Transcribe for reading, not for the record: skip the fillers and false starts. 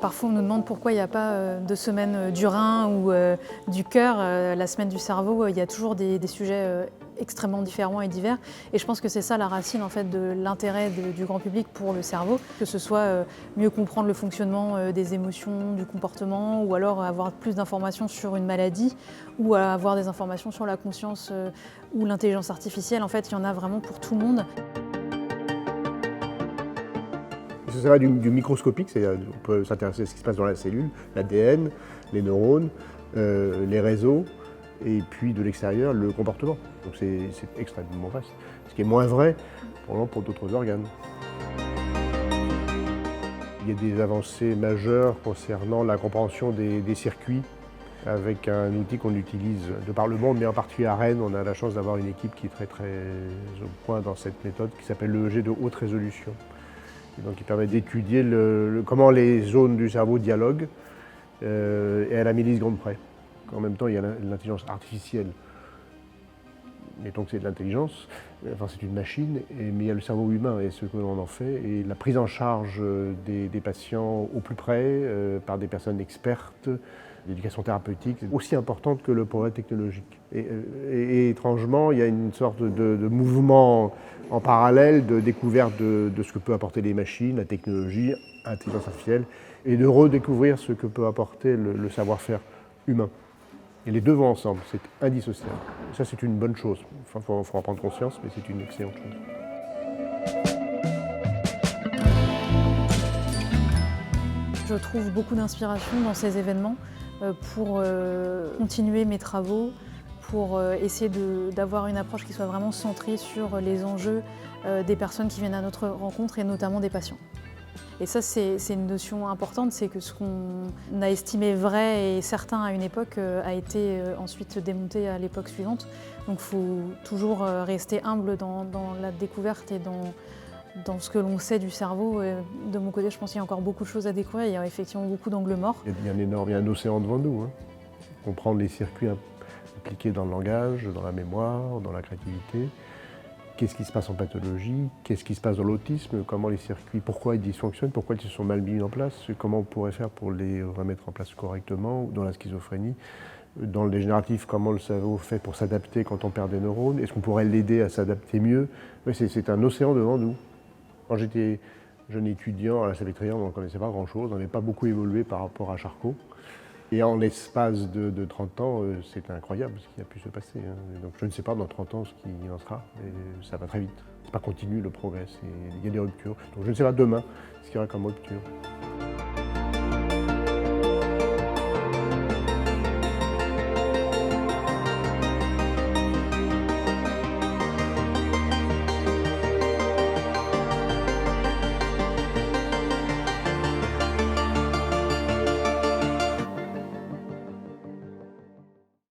Parfois on nous demande pourquoi il n'y a pas de semaine du rein ou du cœur, la semaine du cerveau, il y a toujours des sujets extrêmement différents et divers. Et je pense que c'est ça la racine en fait, de l'intérêt du grand public pour le cerveau, que ce soit mieux comprendre le fonctionnement des émotions, du comportement, ou alors avoir plus d'informations sur une maladie, ou avoir des informations sur la conscience ou l'intelligence artificielle. En fait, il y en a vraiment pour tout le monde. Ce serait du microscopique, c'est-à-dire on peut s'intéresser à ce qui se passe dans la cellule, l'ADN, les neurones, les réseaux, et puis de l'extérieur, le comportement. Donc c'est extrêmement vaste. Ce qui est moins vrai pour d'autres organes. Il y a des avancées majeures concernant la compréhension des circuits avec un outil qu'on utilise de par le monde, mais en particulier à Rennes, on a la chance d'avoir une équipe qui est très au point dans cette méthode qui s'appelle l'EEG de haute résolution. Et donc, il permet d'étudier comment les zones du cerveau dialoguent et à la milliseconde près. En même temps, il y a l'intelligence artificielle. Et donc, c'est de l'intelligence, enfin, c'est une machine, mais il y a le cerveau humain et ce que l'on en fait. Et la prise en charge des patients au plus près, par des personnes expertes, l'éducation thérapeutique, c'est aussi importante que le progrès technologique. Et étrangement, il y a une sorte de mouvement en parallèle de découverte de ce que peut apporter les machines, la technologie, l'intelligence artificielle, et de redécouvrir ce que peut apporter le savoir-faire humain. Et les deux vont ensemble, c'est indissociable. Ça, c'est une bonne chose. Enfin, faut en prendre conscience, mais c'est une excellente chose. Je trouve beaucoup d'inspiration dans ces événements pour continuer mes travaux, pour essayer d'avoir une approche qui soit vraiment centrée sur les enjeux des personnes qui viennent à notre rencontre et notamment des patients. Et ça, c'est une notion importante, c'est que ce qu'on a estimé vrai et certain à une époque a été ensuite démonté à l'époque suivante. Donc il faut toujours rester humble dans la découverte et dans ce que l'on sait du cerveau. De mon côté, je pense qu'il y a encore beaucoup de choses à découvrir. Il y a effectivement beaucoup d'angles morts. Il y a un océan devant nous. Hein. Comprendre les circuits impliqués dans le langage, dans la mémoire, dans la créativité. Qu'est-ce qui se passe en pathologie? Qu'est-ce qui se passe dans l'autisme? Comment les circuits, pourquoi ils dysfonctionnent? Pourquoi ils se sont mal mis en place? Comment on pourrait faire pour les remettre en place correctement? Ou dans la schizophrénie? Dans le dégénératif, comment le cerveau fait pour s'adapter quand on perd des neurones? Est-ce qu'on pourrait l'aider à s'adapter mieux? C'est un océan devant nous. Quand j'étais jeune étudiant à la Salpêtrière, on ne connaissait pas grand-chose, on n'avait pas beaucoup évolué par rapport à Charcot. Et en l'espace de 30 ans, c'est incroyable ce qui a pu se passer. Hein. Donc je ne sais pas dans 30 ans ce qu'il en sera, mais ça va très vite. C'est pas continu le progrès, il y a des ruptures. Donc je ne sais pas demain ce qu'il y aura comme rupture.